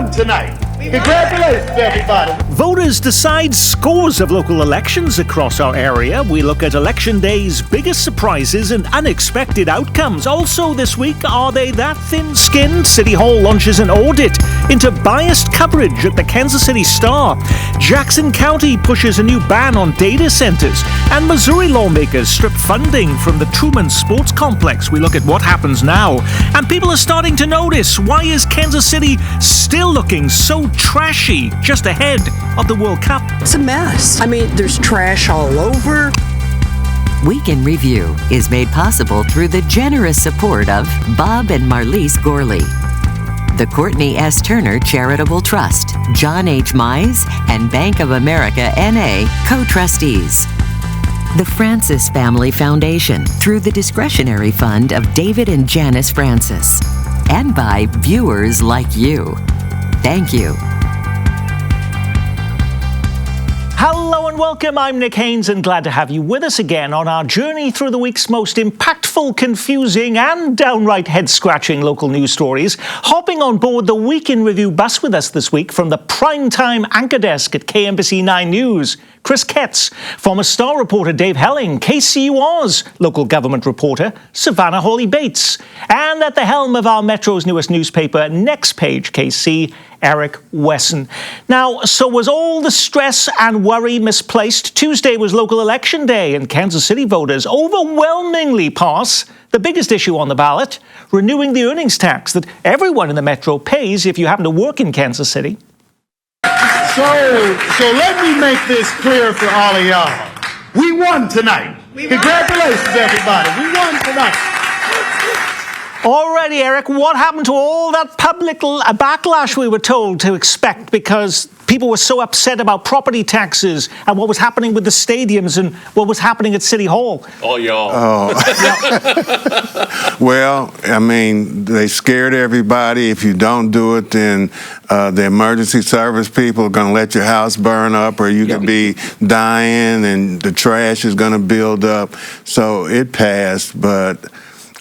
won tonight. Congratulations, everybody. Voters decide scores of local elections across our area. We look at Election Day's biggest surprises and unexpected outcomes. Also this week, are they that thin-skinned? City Hall launches an audit into biased coverage at the Kansas City Star. Jackson County pushes a new ban on data centers. And Missouri lawmakers strip funding from the Truman Sports Complex. We look at what happens now. And people are starting to notice, why is Kansas City still looking so trashy just ahead of the World Cup? It's a mess. I mean, there's trash all over. Week in Review is made possible through the generous support of Bob and Marlise Gorley, the Courtney S. Turner Charitable Trust, John H. Mize, and Bank of America N.A. co-trustees. The Francis Family Foundation through the discretionary fund of David and Janice Francis. And by viewers like you. Thank you. Hello and welcome. I'm Nick Haines and glad to have you with us again on our journey through the week's most impactful, confusing and downright head-scratching local news stories. Hopping on board the Week in Review bus with us this week from the primetime anchor desk at KMBC 9 News, Kris Ketz, former Star reporter Dave Helling, KCUR's local government reporter Savannah Hawley-Bates, and at the helm of our Metro's newest newspaper, Next Page KC, Eric Wesson. Now, so was all the stress and worry misplaced? Tuesday was local election day and Kansas City voters overwhelmingly pass the biggest issue on the ballot, renewing the earnings tax that everyone in the Metro pays if you happen to work in Kansas City. So let me make this clear for all of y'all. We won tonight. Congratulations, everybody. We won tonight. Alrighty, Eric, what happened to all that public backlash we were told to expect because people were so upset about property taxes and what was happening with the stadiums and what was happening at City Hall? All y'all. Well, I mean, they scared everybody. If you don't do it, then the emergency service people are going to let your house burn up, or you could be dying and the trash is going to build up. So it passed, but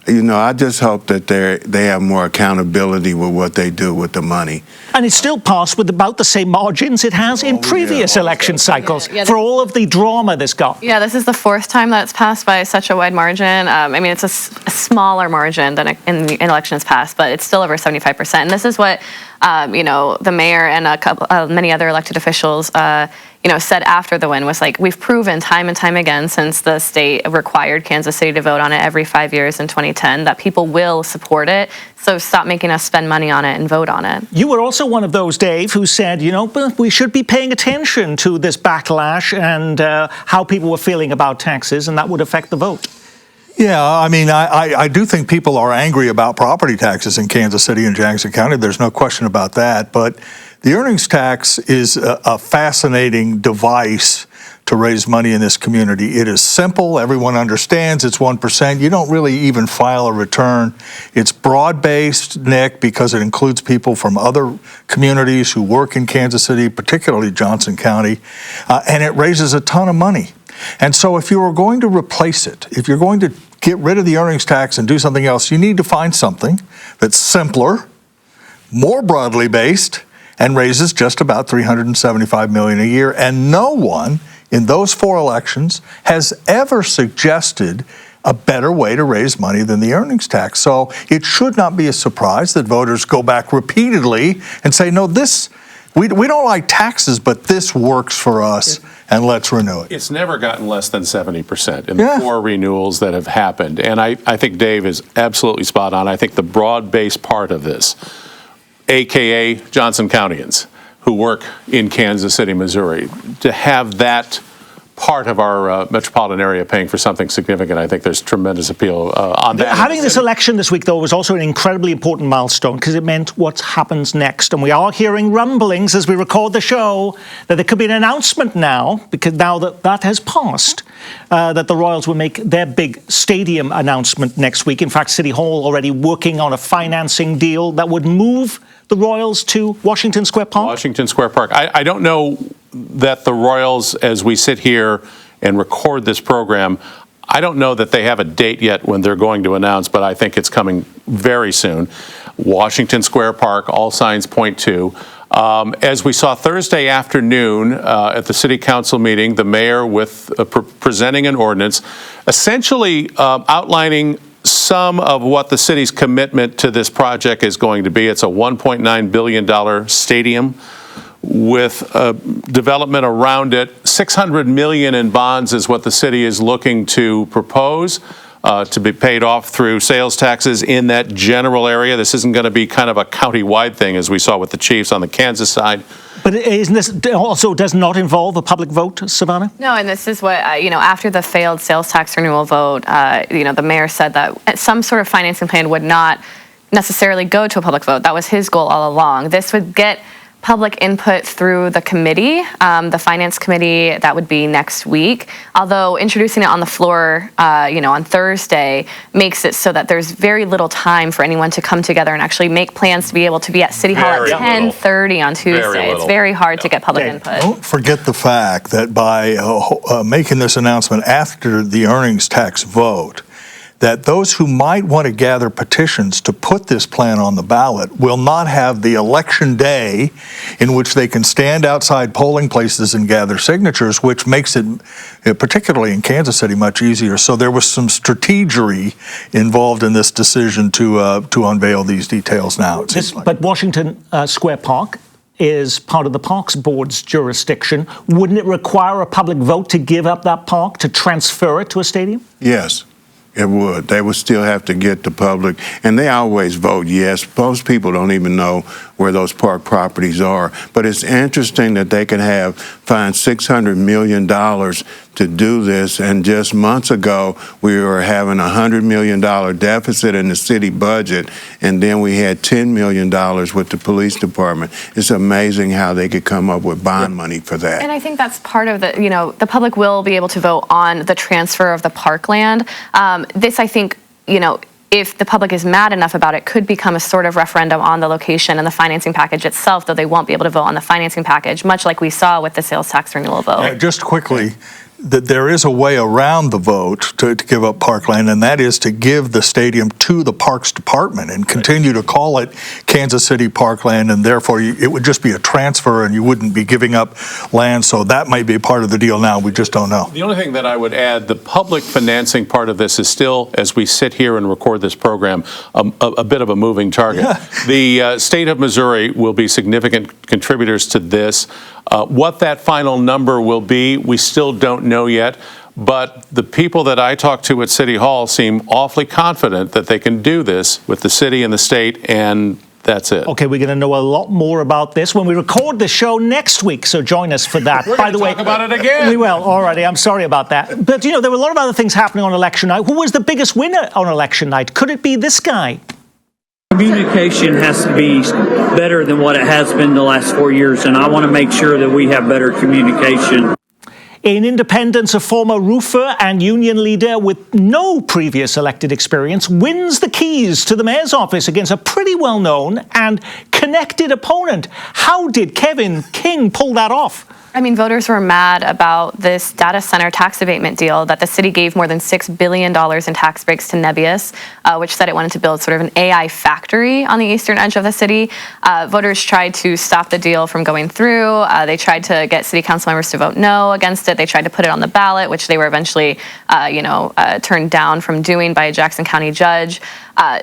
you know, I just hope that they have more accountability with what they do with the money. And it still passed with about the same margins it has in previous election cycles for all of the drama this got. Yeah, this is the fourth time that it's passed by such a wide margin. I mean, it's a smaller margin than in elections past, but it's still over 75%. And this is what, you know, the mayor and a couple, many other elected officials, you know, said after the win was like, we've proven time and time again since the state required Kansas City to vote on it every 5 years in 2010 that people will support it. So stop making us spend money on it and vote on it. You were also one of those, Dave, who said, you know, we should be paying attention to this backlash and how people were feeling about taxes, and that would affect the vote. Yeah, I mean, I do think people are angry about property taxes in Kansas City and Jackson County. There's no question about that. But the earnings tax is a fascinating device to raise money in this community. It is simple. Everyone understands it's 1%. You don't really even file a return. It's broad-based, Nick, because it includes people from other communities who work in Kansas City, particularly Johnson County, and it raises a ton of money. And so if you are going to replace it, if you're going to get rid of the earnings tax and do something else, you need to find something that's simpler, more broadly based, and raises just about $375 million a year. And no one in those four elections has ever suggested a better way to raise money than the earnings tax. So it should not be a surprise that voters go back repeatedly and say, no, we don't like taxes, but this works for us, and let's renew it. It's never gotten less than 70% in the four renewals that have happened. And I think Dave is absolutely spot on. I think the broad-based part of this, AKA Johnson Countyans who work in Kansas City, Missouri, to have that part of our metropolitan area paying for something significant, I think there's tremendous appeal on that. Having this election this week, though, was also an incredibly important milestone because it meant what happens next. And we are hearing rumblings as we record the show that there could be an announcement now, because now that that has passed, that the Royals will make their big stadium announcement next week. In fact, City Hall already working on a financing deal that would move the Royals to Washington Square Park? Washington Square Park. I don't know that the Royals, as we sit here and record this program, I don't know that they have a date yet when they're going to announce, but I think it's coming very soon. Washington Square Park, all signs point to. As we saw Thursday afternoon at the city council meeting, the mayor presenting an ordinance, essentially outlining some of what the city's commitment to this project is going to be. It's a $1.9 billion stadium with development around it. $600 million in bonds is what the city is looking to propose to be paid off through sales taxes in that general area. This isn't going to be kind of a county-wide thing, as we saw with the Chiefs on the Kansas side. But isn't this also does not involve a public vote, Savannah? No, and this is what, after the failed sales tax renewal vote, the mayor said that some sort of financing plan would not necessarily go to a public vote. That was his goal all along. This would get public input through the committee, the finance committee. That would be next week. Although introducing it on the floor, on Thursday makes it so that there's very little time for anyone to come together and actually make plans to be able to be at City Hall at 10:30 on Tuesday. It's very hard to get public input. Don't forget the fact that by making this announcement after the earnings tax vote, that those who might want to gather petitions to put this plan on the ballot will not have the election day in which they can stand outside polling places and gather signatures, which makes it, particularly in Kansas City, much easier. So there was some strategery involved in this decision to unveil these details now. But Washington Square Park is part of the Parks Board's jurisdiction. Wouldn't it require a public vote to give up that park, to transfer it to a stadium? Yes. It would. They would still have to get the public, and they always vote yes. Most people don't even know where those park properties are. But it's interesting that they can find $600 million to do this, and just months ago we were having a $100 million deficit in the city budget, and then we had $10 million with the police department. It's amazing how they could come up with bond money for that. And I think that's part of the public will be able to vote on the transfer of the parkland. This, I think, if the public is mad enough about it, could become a sort of referendum on the location and the financing package itself, though they won't be able to vote on the financing package, much like we saw with the sales tax renewal vote. Just quickly, that there is a way around the vote to give up parkland, and that is to give the stadium to the Parks Department and continue to call it Kansas City Parkland, and therefore it would just be a transfer and you wouldn't be giving up land. So that might be part of the deal now. We just don't know. The only thing that I would add, the public financing part of this is still, as we sit here and record this program, a bit of a moving target. Yeah. The state of Missouri will be significant contributors to this. What that final number will be, we still don't know yet, but the people that I talk to at City Hall seem awfully confident that they can do this with the city and the state, and that's it. Okay, we're going to know a lot more about this when we record the show next week, so join us for that. By the way, talk about it again. We will. Alrighty, I'm sorry about that. But, there were a lot of other things happening on election night. Who was the biggest winner on election night? Could it be this guy? Communication has to be better than what it has been the last 4 years, and I want to make sure that we have better communication. In Independence, a former roofer and union leader with no previous elected experience wins the keys to the mayor's office against a pretty well-known and connected opponent. How did Kevin King pull that off? Voters were mad about this data center tax abatement deal that the city gave more than $6 billion in tax breaks to Nebius, which said it wanted to build sort of an AI factory on the eastern edge of the city. Voters tried to stop the deal from going through. They tried to get city council members to vote no against it. They tried to put it on the ballot, which they were eventually, turned down from doing by a Jackson County judge.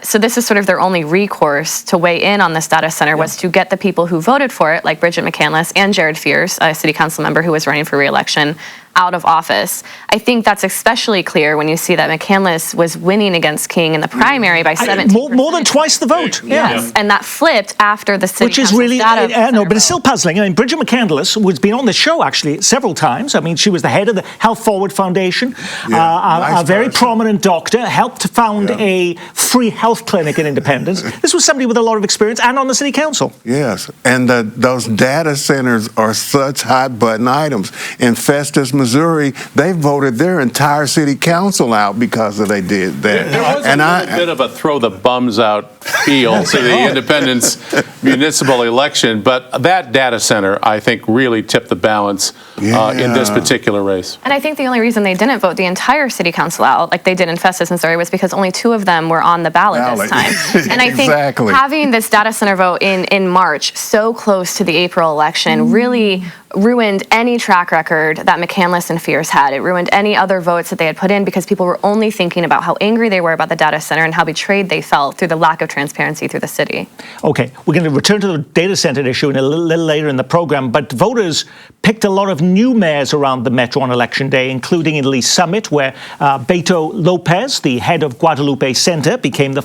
So this is sort of their only recourse to weigh in on this data center was to get the people who voted for it, like Bridget McCandless and Jared Fierce, a city council member who was running for re-election, out of office. I think that's especially clear when you see that McCandless was winning against King in the primary by 17%. More than twice the vote. Yes, and that flipped after the city. Which is really, no, but it's still puzzling. Bridget McCandless has been on the show actually several times. She was the head of the Health Forward Foundation, a very prominent doctor, helped found a free health clinic in Independence. This was somebody with a lot of experience and on the city council. Yes, and those data centers are such hot button items. In Festus, Missouri, they voted their entire city council out because they did that. There was a bit of a throw the bums out feel to the Independence municipal election, but that data center, I think, really tipped the balance in this particular race. And I think the only reason they didn't vote the entire city council out, like they did in Festus, Missouri, was because only 2 of them were on the ballot this time. And I think having this data center vote in March, so close to the April election, really ruined any track record that McCandless and Fierce had. It ruined any other votes that they had put in because people were only thinking about how angry they were about the data center and how betrayed they felt through the lack of transparency through the city. Okay, we're going to return to the data center issue in a little later in the program, but voters picked a lot of new mayors around the Metro on Election Day, including in Lee Summit, where Beto Lopez, the head of Guadalupe Center, became the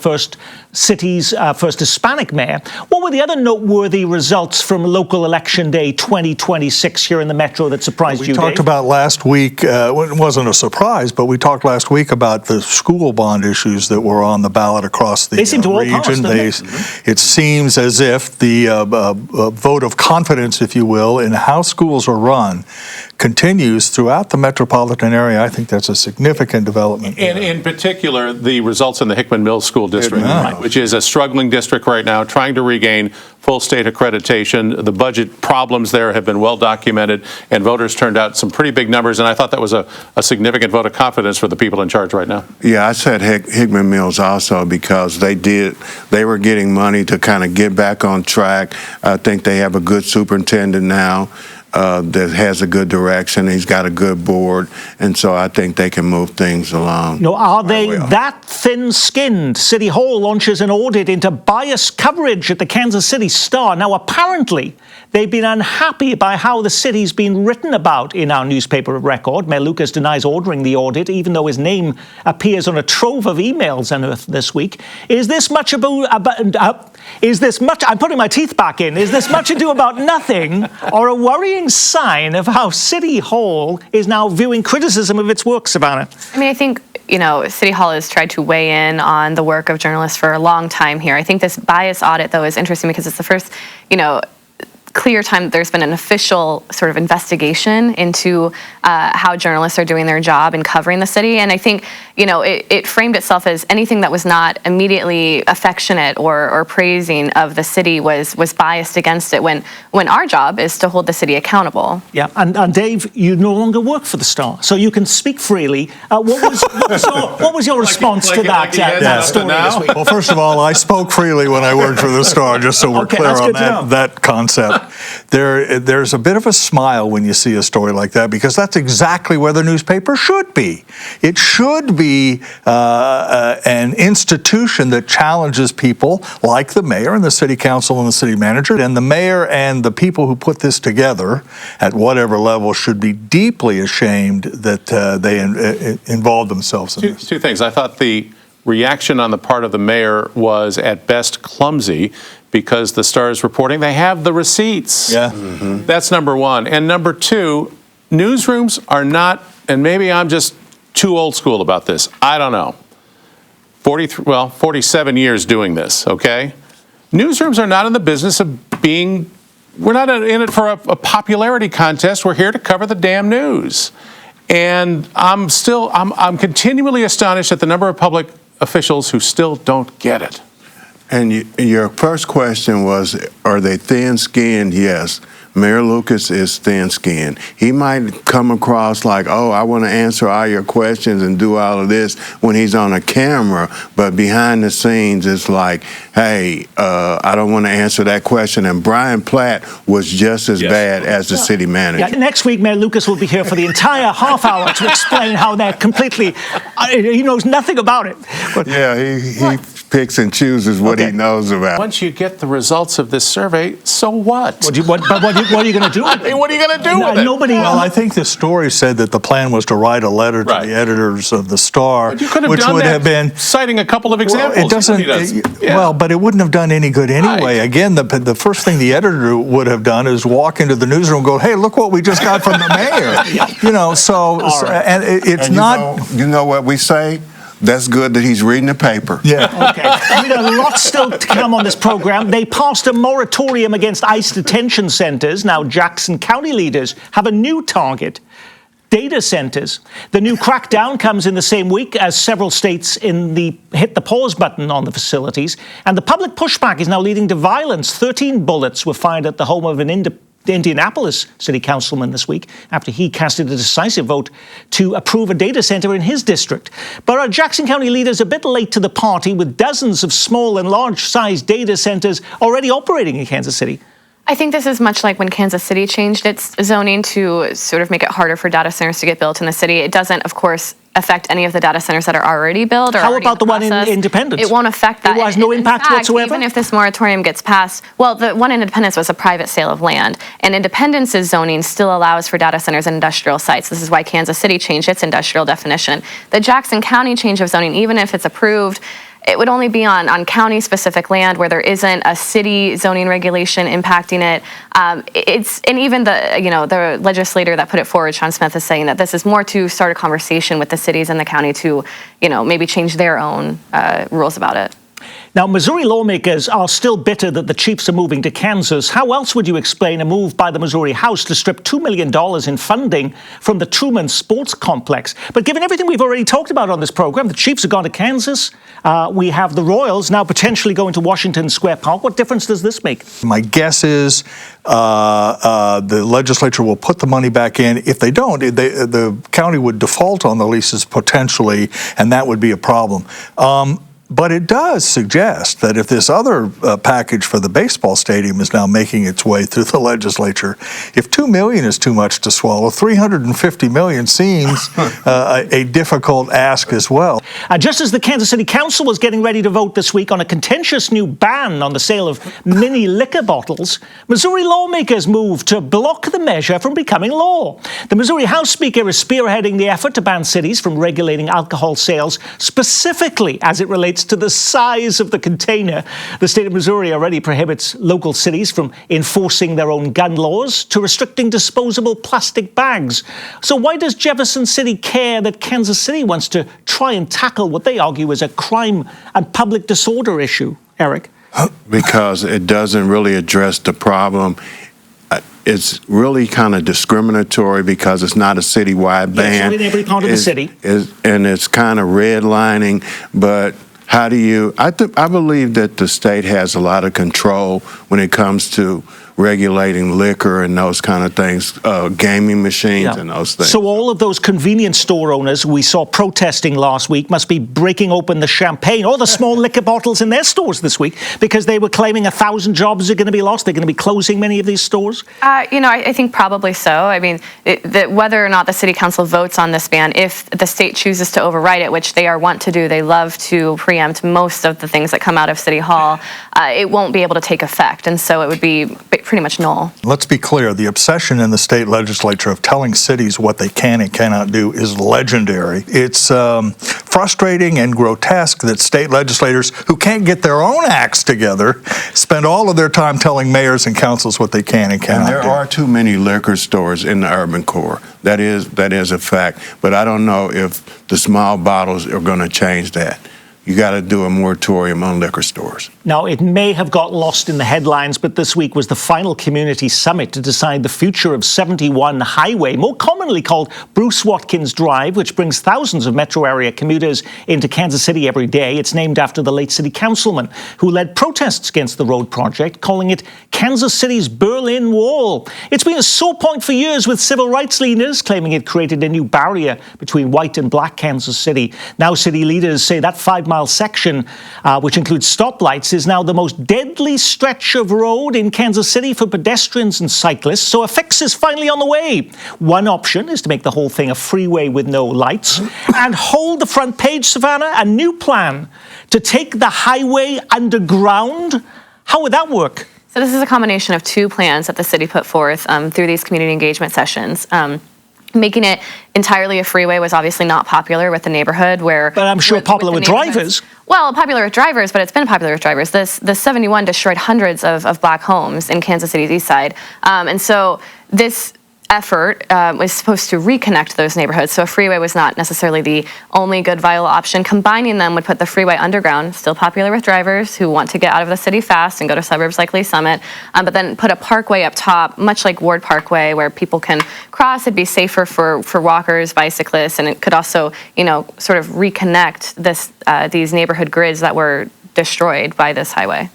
city's first Hispanic mayor. What were the other noteworthy results from local election day 2026 here in the Metro that surprised you, We talked Dave? about last week, it wasn't a surprise, but we talked last week about the school bond issues that were on the ballot across the They seem to all pass, region. don't they? It seems as if the vote of confidence, if you will, in how schools are run continues throughout the metropolitan area. I think that's a significant development. And in particular, the results in the Hickman Mills School District, Yeah. which is a struggling district right now, trying to regain full state accreditation. The budget problems there have been well documented, and voters turned out some pretty big numbers, and I thought that was a significant vote of confidence for the people in charge right now. Yeah, I said Hickman Mills also because they were getting money to kind of get back on track. I think they have a good superintendent now that has a good direction. He's got a good board, and so I think they can move things along. No, are they that thin-skinned? City Hall launches an audit into biased coverage at the Kansas City Star. Now, apparently, they've been unhappy by how the city's been written about in our newspaper of record. Mayor Lucas denies ordering the audit, even though his name appears on a trove of emails unearthed this week. Is this much I'm putting my teeth back in. Is this much ado about nothing, or a worrying sign of how City Hall is now viewing criticism of its work, Savannah? I mean, I think, City Hall has tried to weigh in on the work of journalists for a long time here. I think this bias audit, though, is interesting because it's the first, clear time that there's been an official sort of investigation into how journalists are doing their job in covering the city. And I think, it framed itself as anything that was not immediately affectionate or praising of the city was biased against it when our job is to hold the city accountable. Yeah, and Dave, you no longer work for the Star, so you can speak freely. What was your response to that story this week? Well, first of all, I spoke freely when I worked for the Star, just so we're clear on that concept. There's a bit of a smile when you see a story like that because that's exactly where the newspaper should be. It should be an institution that challenges people like the mayor and the city council and the city manager. And the mayor and the people who put this together at whatever level should be deeply ashamed that they involved themselves in this. Two things. I thought the reaction on the part of the mayor was at best clumsy because the Star is reporting they have the receipts. Yeah. Mm-hmm. That's number one. And number two, newsrooms are not, and maybe I'm just too old school about this, I don't know. 47 years doing this, okay? Newsrooms are not in the business of we're not in it for a popularity contest. We're here to cover the damn news. And I'm continually astonished at the number of public officials who still don't get it. And your first question was, are they thin-skinned? Yes. Mayor Lucas is thin-skinned. He might come across like, oh, I want to answer all your questions and do all of this when he's on a camera, but behind the scenes it's like, hey, I don't want to answer that question. And Brian Platt was just as bad as the city manager. Yeah, next week, Mayor Lucas will be here for the entire half hour to explain how they're completely, he knows nothing about it. But, yeah, he picks and chooses what he knows about. Once you get the results of this survey, so what? What are you going to do with it? What are you going to do with it? Well, I think the story said that the plan was to write a letter to the editors of the Star, But you could have which done would that have been citing a couple of examples. Well, it doesn't. Well, but it wouldn't have done any good anyway. Right. Again, the first thing the editor would have done is walk into the newsroom and go, "Hey, look what we just got from the mayor." And it's not. You know what we say? That's good that he's reading the paper. Yeah. Okay. A lot still to come on this program. They passed a moratorium against ICE detention centers. Now Jackson County leaders have a new target: data centers. The new crackdown comes in the same week as several states hit the pause button on the facilities. And the public pushback is now leading to violence. 13 bullets were fired at the home of an the Indianapolis city councilman this week after he casted a decisive vote to approve a data center in his district. But are Jackson County leaders a bit late to the party with dozens of small and large-sized data centers already operating in Kansas City? I think this is much like when Kansas City changed its zoning to sort of make it harder for data centers to get built in the city. It doesn't, of course, affect any of the data centers that are already built. Or how about the one in Independence? It won't affect that. It has no impact fact, whatsoever? Even if this moratorium gets passed, well, the one in Independence was a private sale of land, and Independence's zoning still allows for data centers and industrial sites. This is why Kansas City changed its industrial definition. The Jackson County change of zoning, even if it's approved, it would only be on county-specific land where there isn't a city zoning regulation impacting it. And even the legislator that put it forward, Sean Smith, is saying that this is more to start a conversation with the cities and the county to, maybe change their own rules about it. Now, Missouri lawmakers are still bitter that the Chiefs are moving to Kansas. How else would you explain a move by the Missouri House to strip $2 million in funding from the Truman Sports Complex? But given everything we've already talked about on this program, the Chiefs have gone to Kansas. We have the Royals now potentially going to Washington Square Park. What difference does this make? My guess is the legislature will put the money back in. If they don't, the county would default on the leases potentially, and that would be a problem. But it does suggest that if this other package for the baseball stadium is now making its way through the legislature, if $2 million is too much to swallow, $350 million seems a difficult ask as well. Just as the Kansas City Council was getting ready to vote this week on a contentious new ban on the sale of mini liquor bottles, Missouri lawmakers moved to block the measure from becoming law. The Missouri House Speaker is spearheading the effort to ban cities from regulating alcohol sales, specifically as it relates to the size of the container. The state of Missouri already prohibits local cities from enforcing their own gun laws to restricting disposable plastic bags. So why does Jefferson City care that Kansas City wants to try and tackle what they argue is a crime and public disorder issue, Eric? Because it doesn't really address the problem. It's really kind of discriminatory because it's not a citywide ban. Yes, in every part of the city. And it's kind of redlining, but how do you, I believe that the state has a lot of control when it comes to regulating liquor and those kind of things, gaming machines and those things. So all of those convenience store owners we saw protesting last week must be breaking open the champagne or the small liquor bottles in their stores this week because they were claiming 1,000 jobs are going to be lost. They're going to be closing many of these stores? I think probably so. I mean, whether or not the city council votes on this ban, if the state chooses to override it, which they are wont to do, they love to preempt most of the things that come out of City Hall, it won't be able to take effect. And so it would be pretty much null. Let's be clear, the obsession in the state legislature of telling cities what they can and cannot do is legendary. It's frustrating and grotesque that state legislators who can't get their own acts together spend all of their time telling mayors and councils what they can and cannot do. And there are too many liquor stores in the urban core. That is a fact. But I don't know if the small bottles are going to change that. You got to do a moratorium on liquor stores. Now, it may have got lost in the headlines, but this week was the final community summit to decide the future of 71 Highway, more commonly called Bruce Watkins Drive, which brings thousands of metro area commuters into Kansas City every day. It's named after the late city councilman who led protests against the road project, calling it Kansas City's Berlin Wall. It's been a sore point for years with civil rights leaders claiming it created a new barrier between white and black Kansas City. Now city leaders say that 5-mile section, which includes stoplights, is now the most deadly stretch of road in Kansas City for pedestrians and cyclists, so a fix is finally on the way. One option is to make the whole thing a freeway with no lights and hold the front page, Savannah, a new plan to take the highway underground. How would that work? So this is a combination of two plans that the city put forth through these community engagement sessions. Making it entirely a freeway was obviously not popular with the neighborhood where... But I'm sure popular with drivers. Well, popular with drivers, but it's been popular with drivers. The 71 destroyed hundreds of black homes in Kansas City's east side. And so this effort was supposed to reconnect those neighborhoods. So a freeway was not necessarily the only good viable option. Combining them would put the freeway underground, still popular with drivers who want to get out of the city fast and go to suburbs like Lee Summit, but then put a parkway up top, much like Ward Parkway, where people can cross. It'd be safer for walkers, bicyclists, and it could also, sort of reconnect these neighborhood grids that were destroyed by this highway.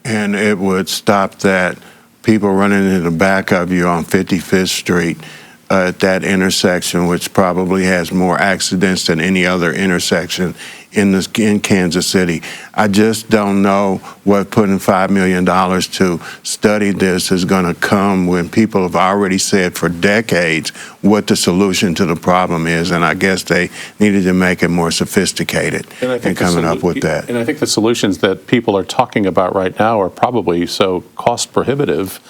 And it would stop that people running in the back of you on 55th Street at that intersection, which probably has more accidents than any other intersection in Kansas City. I just don't know what putting $5 million to study this is going to come when people have already said for decades what the solution to the problem is, and I guess they needed to make it more sophisticated in coming up with that. And I think the solutions that people are talking about right now are probably so cost prohibitive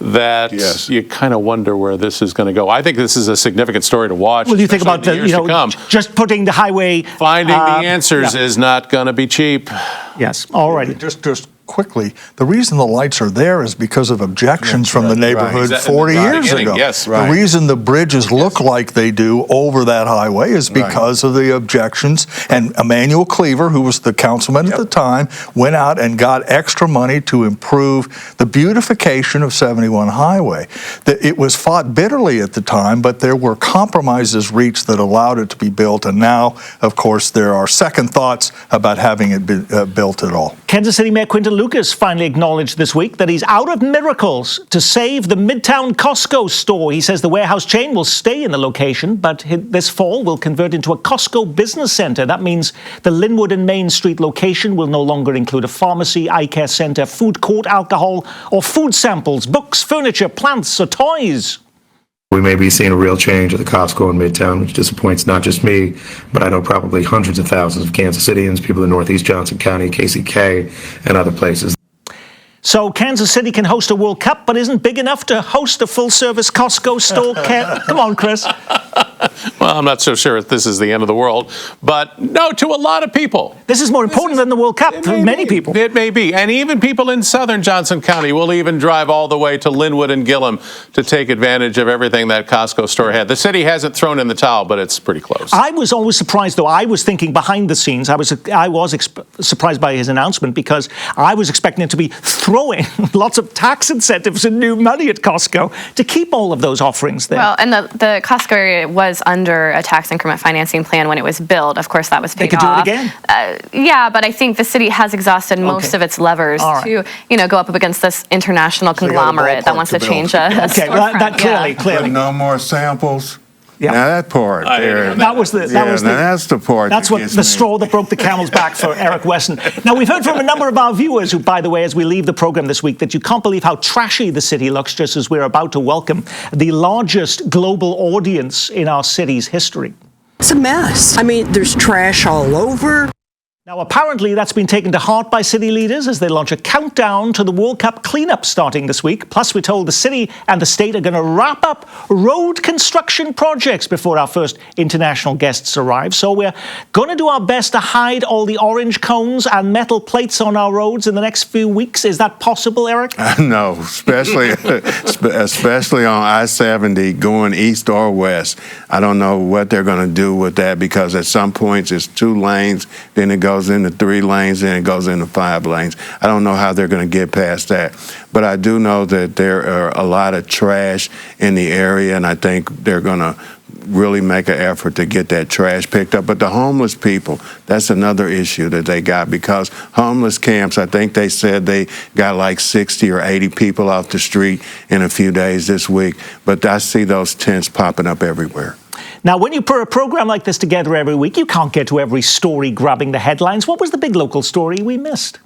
that you kind of wonder where this is going to go. I think this is a significant story to watch. Well, you think about just putting the highway, finding the answers is not going to be cheap. Yes, all right. Just quickly, the reason the lights are there is because of objections from the neighborhood 40 years ago. Yes, The reason the bridges look like they do over that highway is because of the objections. And Emmanuel Cleaver, who was the councilman at the time, went out and got extra money to improve the beautification of 71 Highway. It was fought bitterly at the time, but there were compromises reached that allowed it to be built. And now, of course, there are second thoughts about having it built at all. Kansas City Mayor Quinton Lucas finally acknowledged this week that he's out of miracles to save the Midtown Costco store. He says the warehouse chain will stay in the location, but this fall will convert into a Costco business center. That means the Linwood and Main Street location will no longer include a pharmacy, eye care center, food court, alcohol, or food samples, books, furniture, plants, or toys. We may be seeing a real change at the Costco in Midtown, which disappoints not just me, but I know probably hundreds of thousands of Kansas Cityans, people in Northeast Johnson County, KCK, and other places. So Kansas City can host a World Cup, but isn't big enough to host a full-service Costco store. Come on, Kris. Well, I'm not so sure if this is the end of the world, but no, to a lot of people. This is more important than the World Cup for many people. It may be. And even people in southern Johnson County will even drive all the way to Linwood and Gillum to take advantage of everything that Costco store had. The city hasn't thrown in the towel, but it's pretty close. I was always surprised, though. I was thinking behind the scenes. I was surprised by his announcement because I was expecting it to be throwing lots of tax incentives and new money at Costco to keep all of those offerings there. Well, and the Costco area was under a tax increment financing plan when it was built. Of course, that was paid off. They could do it again? Yeah, but I think the city has exhausted most of its levers to, go up against this international conglomerate that wants to change a Okay, well, that clearly. But no more samples. Yeah. Now that part there. That's the part. That's what the straw that broke the camel's back for Eric Wesson. Now, we've heard from a number of our viewers who, by the way, as we leave the program this week, that you can't believe how trashy the city looks just as we're about to welcome the largest global audience in our city's history. It's a mess. I mean, there's trash all over. Now, apparently, that's been taken to heart by city leaders as they launch a countdown to the World Cup cleanup starting this week. Plus, we're told the city and the state are going to wrap up road construction projects before our first international guests arrive. So we're going to do our best to hide all the orange cones and metal plates on our roads in the next few weeks. Is that possible, Eric? No, especially on I-70 going east or west. I don't know what they're going to do with that because at some points it's 2 lanes, then it goes into 3 lanes, then it goes into 5 lanes. I don't know how they're going to get past that. But I do know that there are a lot of trash in the area, and I think they're going to really make an effort to get that trash picked up. But the homeless people, that's another issue that they got because homeless camps, I think they said they got like 60 or 80 people off the street in a few days this week. But I see those tents popping up everywhere. Now, when you put a program like this together every week, you can't get to every story grabbing the headlines. What was the big local story we missed?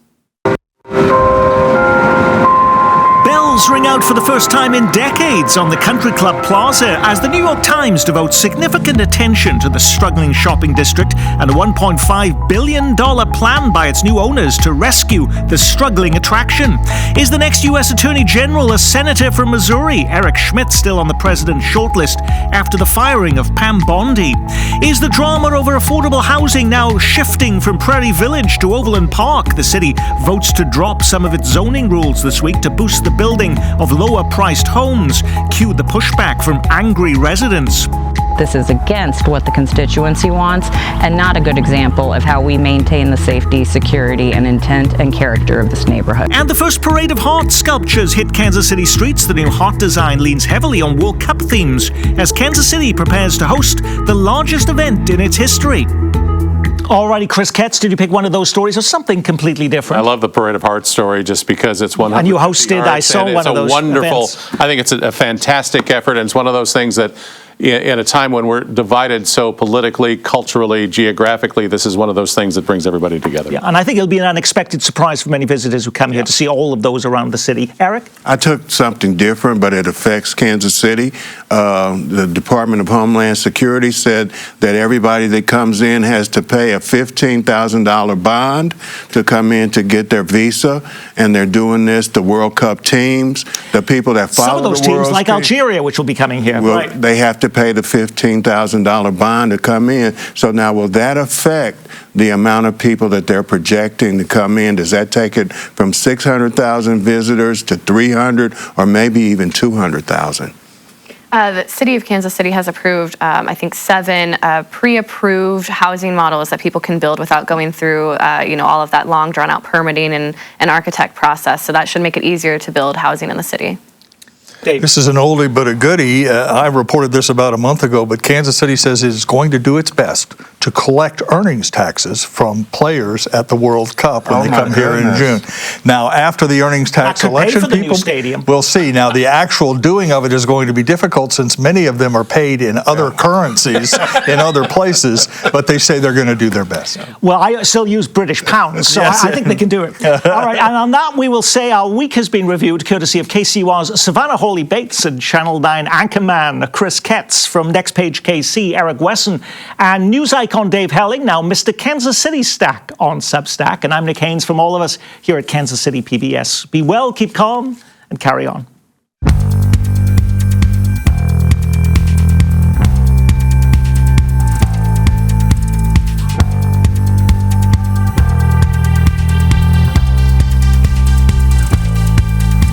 Bells ring out for the first time in decades on the Country Club Plaza as the New York Times devotes significant attention to the struggling shopping district and a $1.5 billion plan by its new owners to rescue the struggling attraction. Is the next U.S. Attorney General a senator from Missouri, Eric Schmidt, still on the president's shortlist after the firing of Pam Bondi? Is the drama over affordable housing now shifting from Prairie Village to Overland Park? The city votes to drop some of its zoning rules this week to boost the building of lower-priced homes. Cue the pushback from angry residents. This is against what the constituency wants and not a good example of how we maintain the safety, security, and intent and character of this neighborhood. And the first parade of heart sculptures hit Kansas City streets. The new heart design leans heavily on World Cup themes as Kansas City prepares to host the largest event in its history. Alrighty, Kris Ketz, did you pick one of those stories or something completely different? I love the Parade of Hearts story just because it's one. And you hosted, I saw one of those wonderful events. I think it's a fantastic effort, and it's one of those things that in a time when we're divided so politically, culturally, geographically, this is one of those things that brings everybody together. Yeah, and I think it'll be an unexpected surprise for many visitors who come here to see all of those around the city. Eric? I took something different, but it affects Kansas City. The Department of Homeland Security said that everybody that comes in has to pay a $15,000 bond to come in to get their visa, and they're doing this. The World Cup teams, the people that follow some of those the teams, World like Algeria, which will be coming here, well, right? They have to pay the $15,000 bond to come in. So now, will that affect the amount of people that they're projecting to come in? Does that take it from 600,000 visitors to 300 or maybe even 200,000? The city of Kansas City has approved, I think, 7 pre-approved housing models that people can build without going through, all of that long, drawn-out permitting and architect process. So that should make it easier to build housing in the city. Dave. This is an oldie but a goodie. I reported this about a month ago, but Kansas City says it's going to do its best to collect earnings taxes from players at the World Cup when they come here in June. Now, after the earnings tax That could pay election, for the new people stadium. we'll see. Now, the actual doing of it is going to be difficult since many of them are paid in other currencies in other places, but they say they're going to do their best. Well, I still use British pounds, so Yes. I think they can do it. All right, and on that, we will say our week has been reviewed courtesy of KCMO's Savannah Hawley-Bates and Channel 9 anchorman Kris Ketz, from Next Page KC, Eric Wesson, and news icon Dave Helling, now Mr. Kansas City Stack on Substack. And I'm Nick Haines from all of us here at Kansas City PBS. Be well, keep calm, and carry on.